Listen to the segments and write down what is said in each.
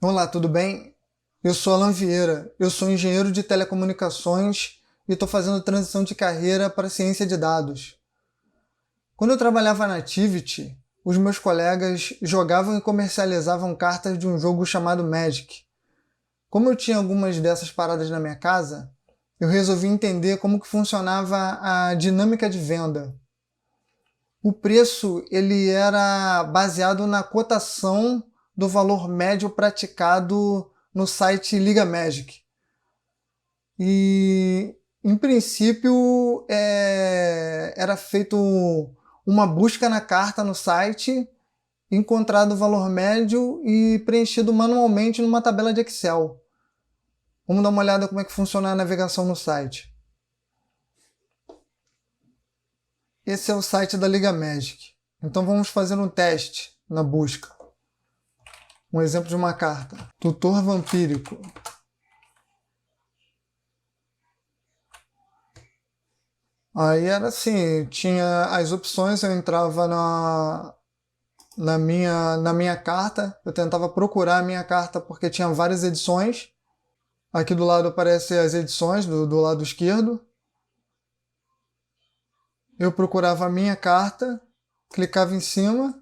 Olá, tudo bem? Eu sou Alan Vieira, eu sou engenheiro de telecomunicações e estou fazendo transição de carreira para ciência de dados. Quando eu trabalhava na Activity, os meus colegas jogavam e comercializavam cartas de um jogo chamado Magic. Como eu tinha algumas dessas paradas na minha casa, eu resolvi entender como que funcionava a dinâmica de venda. O preço ele era baseado na cotação do valor médio praticado no site Liga Magic. E, em princípio, era feito uma busca na carta no site, encontrado o valor médio e preenchido manualmente numa tabela de Excel. Vamos dar uma olhada como é que funciona a navegação no site. Esse é o site da Liga Magic. Então vamos fazer um teste na busca. Um exemplo de uma carta. Tutor Vampírico. Aí era assim, tinha as opções, eu entrava na minha carta, eu tentava procurar a minha carta porque tinha várias edições. Aqui do lado aparecem as edições, do lado esquerdo. Eu procurava a minha carta, clicava em cima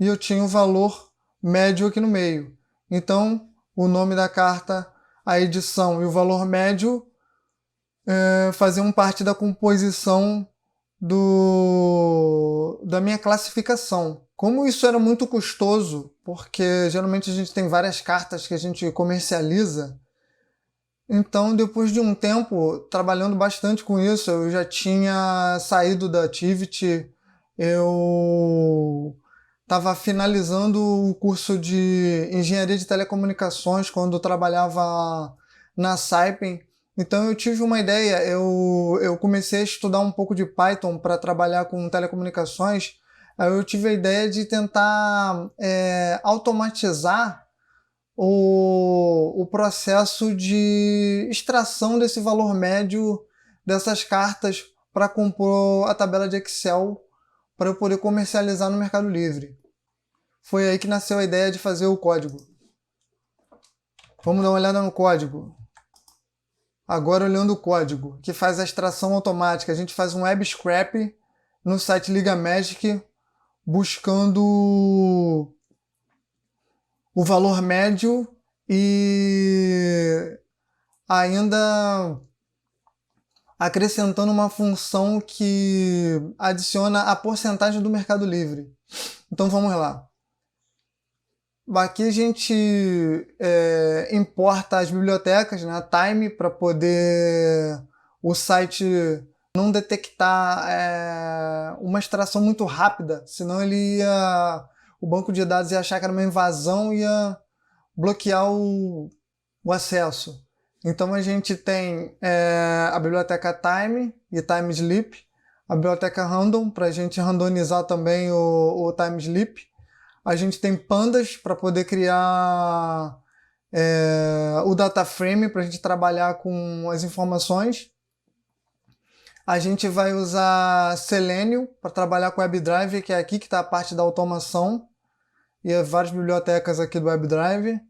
e eu tinha o valor médio aqui no meio. Então, o nome da carta, a edição e o valor médio faziam parte da composição da minha classificação. Como isso era muito custoso, porque geralmente a gente tem várias cartas que a gente comercializa, então depois de um tempo trabalhando bastante com isso, eu já tinha saído da Activity, eu estava finalizando o curso de engenharia de telecomunicações quando eu trabalhava na Saipem. Então eu tive uma ideia, eu comecei a estudar um pouco de Python para trabalhar com telecomunicações. Aí eu tive a ideia de tentar automatizar o processo de extração desse valor médio dessas cartas para compor a tabela de Excel para eu poder comercializar no Mercado Livre. Foi aí que nasceu a ideia de fazer o código. Vamos dar uma olhada no código. Agora olhando o código, que faz a extração automática, a gente faz um web scrap no site Liga Magic, buscando o valor médio e ainda acrescentando uma função que adiciona a porcentagem do Mercado Livre. Então vamos lá. Aqui a gente importa as bibliotecas, né, a Time, para poder o site não detectar uma extração muito rápida, senão o banco de dados ia achar que era uma invasão e ia bloquear o acesso. Então a gente tem a biblioteca Time e Time Sleep, a biblioteca Random para a gente randomizar também o Time Sleep. A gente tem pandas para poder criar o data frame para a gente trabalhar com as informações. A gente vai usar Selenium para trabalhar com o WebDrive, que é aqui que está a parte da automação, e várias bibliotecas aqui do WebDrive.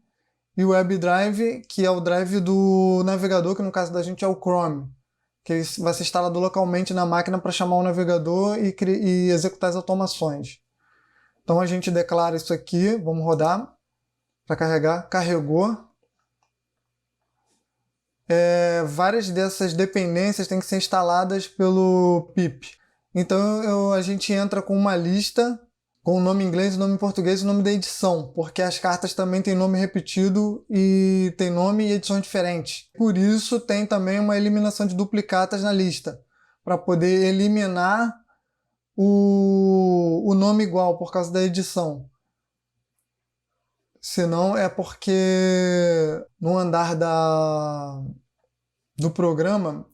E o WebDrive, que é o drive do navegador, que no caso da gente é o Chrome, que vai ser instalado localmente na máquina para chamar o navegador e executar as automações. Então a gente declara isso aqui, vamos rodar para carregar, carregou. Várias dessas dependências têm que ser instaladas pelo pip. Então a gente entra com uma lista com o nome em inglês, o nome em português e o nome da edição, porque as cartas também têm nome repetido e tem nome e edições diferentes. Por isso tem também uma eliminação de duplicatas na lista, para poder eliminar o nome igual por causa da edição. Senão é porque no andar do programa,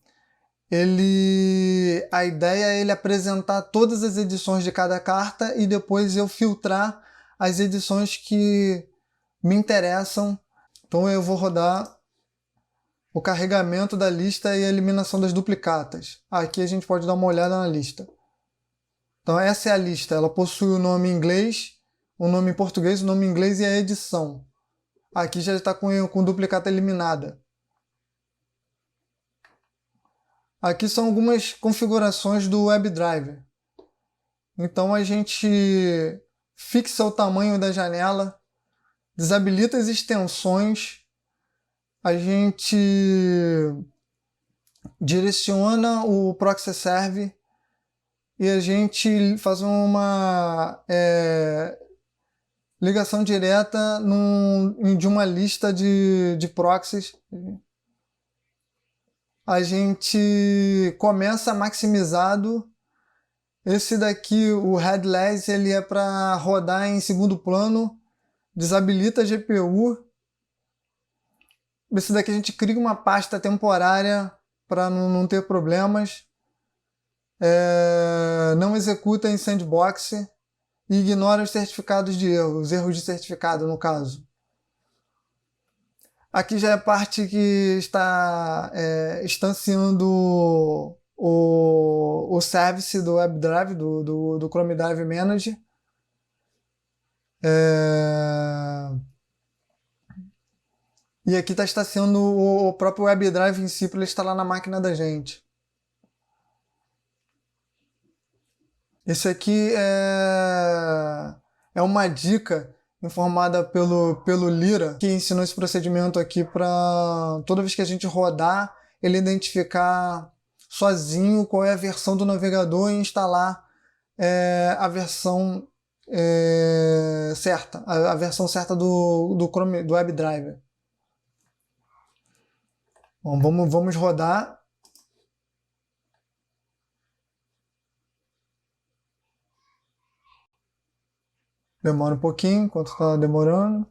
a ideia é ele apresentar todas as edições de cada carta e depois eu filtrar as edições que me interessam. Então eu vou rodar o carregamento da lista e a eliminação das duplicatas. Aqui a gente pode dar uma olhada na lista. Então essa é a lista, ela possui o nome em inglês, o nome em português, o nome em inglês e a edição. Aqui já está com duplicata eliminada. Aqui são algumas configurações do WebDriver. Então a gente fixa o tamanho da janela, desabilita as extensões, a gente direciona o proxy serve e a gente faz uma ligação direta de uma lista de proxies. A gente começa maximizado. Esse daqui, o headless, ele é para rodar em segundo plano, desabilita a GPU. Esse daqui a gente cria uma pasta temporária para não ter problemas. Não executa em sandbox e ignora os certificados de erro, os erros de certificado no caso. Aqui já é a parte que está instanciando o service do WebDrive, do Chrome Drive Manager. E aqui está instanciando o próprio WebDrive em si para ele instalar na máquina da gente. Esse aqui é uma dica informada pelo Lira, que ensinou esse procedimento aqui para toda vez que a gente rodar, ele identificar sozinho qual é a versão do navegador e instalar a versão certa, a versão certa do Chrome, do WebDriver. Bom, vamos rodar. Demora um pouquinho, enquanto está demorando.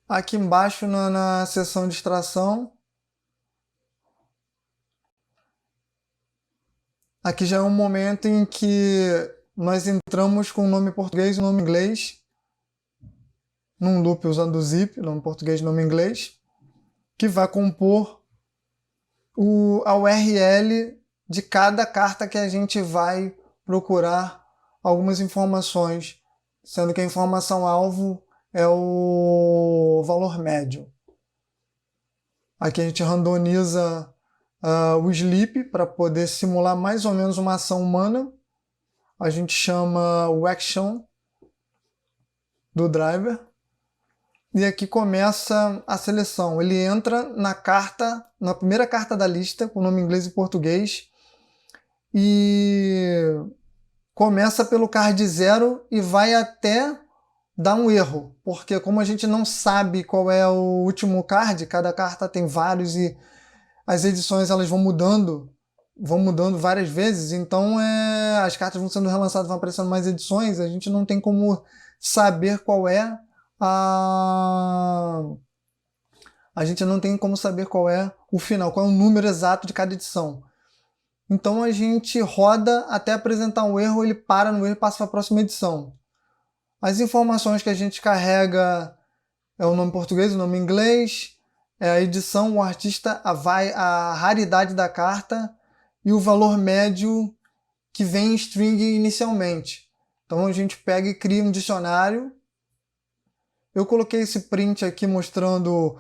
Aqui embaixo na seção de extração, aqui já é um momento em que nós entramos com o nome português e o nome inglês, num loop usando o zip, nome português e nome inglês, que vai compor a URL de cada carta que a gente vai procurar algumas informações, sendo que a informação-alvo é o valor médio. Aqui a gente randomiza o sleep para poder simular mais ou menos uma ação humana. A gente chama o action do driver. E aqui começa a seleção. Ele entra na primeira carta da lista, com nome inglês e português, e começa pelo card 0 e vai até dar um erro, porque como a gente não sabe qual é o último card, cada carta tem vários e as edições elas vão mudando várias vezes, então as cartas vão sendo relançadas, vão aparecendo mais edições, a gente não tem como saber qual é a gente não tem como saber qual é o final, qual é o número exato de cada edição. Então a gente roda até apresentar um erro, ele para no erro e passa para a próxima edição. As informações que a gente carrega é o nome português, o nome inglês, a edição, o artista, a raridade da carta e o valor médio que vem em string inicialmente. Então a gente pega e cria um dicionário. Eu coloquei esse print aqui mostrando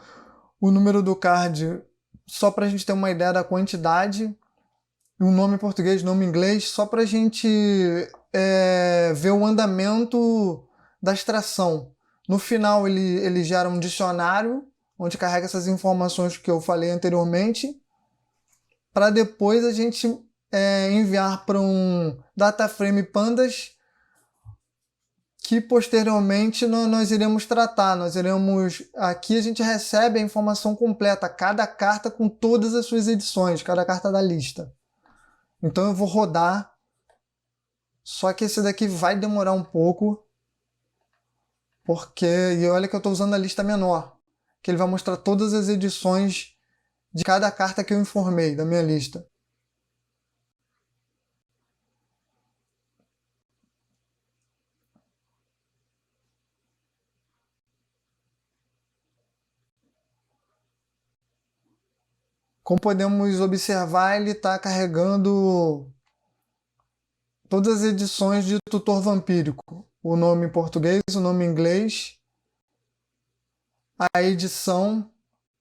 o número do card só para a gente ter uma ideia da quantidade. O nome em português, nome em inglês, só para a gente ver o andamento da extração. No final ele gera um dicionário, onde carrega essas informações que eu falei anteriormente, para depois a gente enviar para um dataframe pandas, que posteriormente nós iremos tratar. Aqui a gente recebe a informação completa, cada carta com todas as suas edições, cada carta da lista. Então eu vou rodar, só que esse daqui vai demorar um pouco, e olha que eu estou usando a lista menor, que ele vai mostrar todas as edições de cada carta que eu informei da minha lista. Como podemos observar, ele está carregando todas as edições de Tutor Vampírico. O nome em português, o nome em inglês, a edição,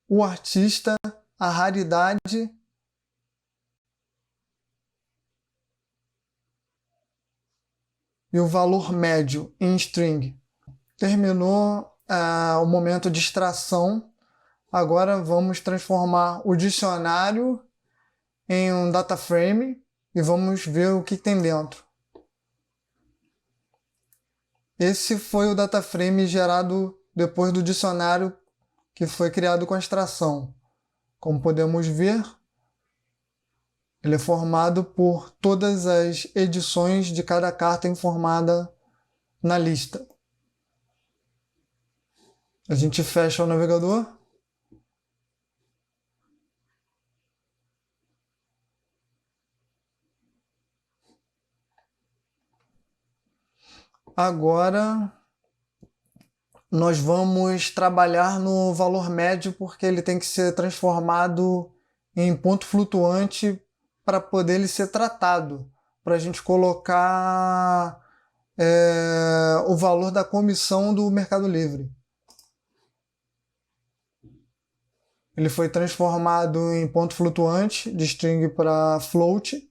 o artista, a raridade e o valor médio em string. Terminou o momento de extração. Agora vamos transformar o dicionário em um data frame e vamos ver o que tem dentro. Esse foi o data frame gerado depois do dicionário que foi criado com a extração. Como podemos ver, ele é formado por todas as edições de cada carta informada na lista. A gente fecha o navegador. Agora nós vamos trabalhar no valor médio porque ele tem que ser transformado em ponto flutuante para poder ele ser tratado, para a gente colocar o valor da comissão do Mercado Livre. Ele foi transformado em ponto flutuante, de string para float.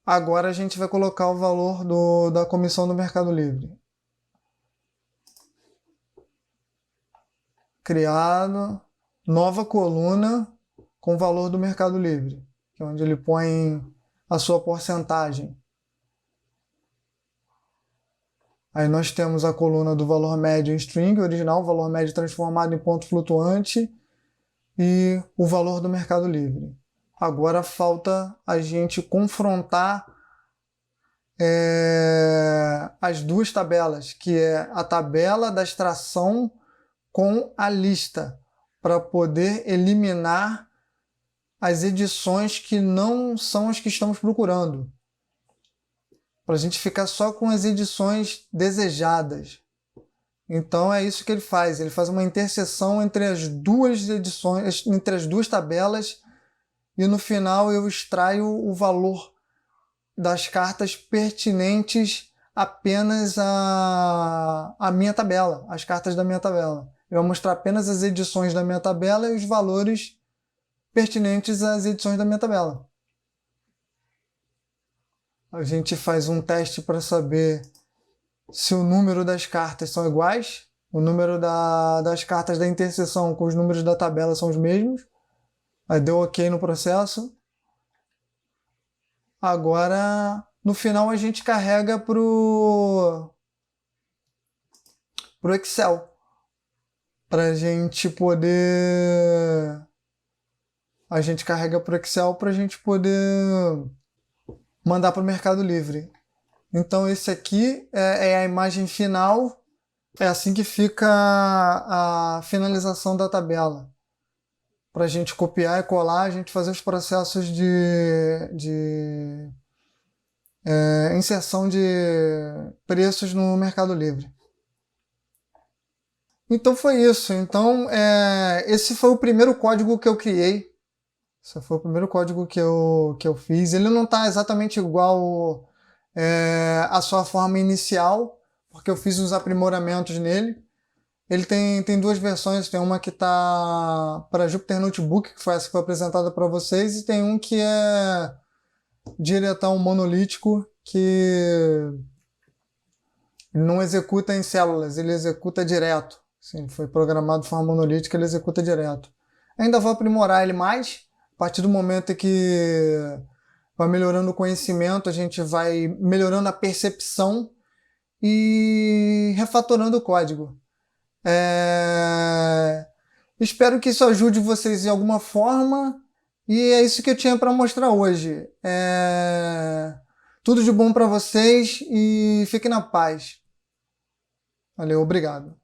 Agora a gente vai colocar o valor da comissão do Mercado Livre. Criado, nova coluna com o valor do Mercado Livre, que é onde ele põe a sua porcentagem. Aí nós temos a coluna do valor médio em string original, o valor médio transformado em ponto flutuante e o valor do Mercado Livre. Agora falta a gente confrontar as duas tabelas, que é a tabela da extração com a lista, para poder eliminar as edições que não são as que estamos procurando. Para a gente ficar só com as edições desejadas. Então é isso que ele faz uma interseção entre as duas edições, entre as duas tabelas, e no final eu extraio o valor das cartas pertinentes apenas à minha tabela, as cartas da minha tabela. Eu vou mostrar apenas as edições da minha tabela e os valores pertinentes às edições da minha tabela. A gente faz um teste para saber se o número das cartas são iguais, o número das cartas da interseção com os números da tabela são os mesmos. Aí deu OK no processo. Agora, no final, a gente carrega pro Excel, para a gente poder... A gente carrega pro Excel para a gente poder mandar para o Mercado Livre. Então esse aqui é a imagem final, é assim que fica a finalização da tabela. Para a gente copiar e colar, a gente fazer os processos de inserção de preços no Mercado Livre. Então foi isso. Então esse foi o primeiro código que eu criei. Esse foi o primeiro código que eu fiz. Ele não está exatamente igual à sua forma inicial, porque eu fiz uns aprimoramentos nele. Ele tem duas versões, tem uma que está para Jupyter Notebook, que foi essa que foi apresentada para vocês, e tem um que é diretão monolítico, que ele não executa em células, ele executa direto. Assim, foi programado de forma monolítica, ele executa direto. Ainda vou aprimorar ele mais, a partir do momento em que vai melhorando o conhecimento, a gente vai melhorando a percepção e refatorando o código. Espero que isso ajude vocês de alguma forma, e é isso que eu tinha para mostrar hoje. Tudo de bom para vocês e fiquem na paz. Valeu, obrigado.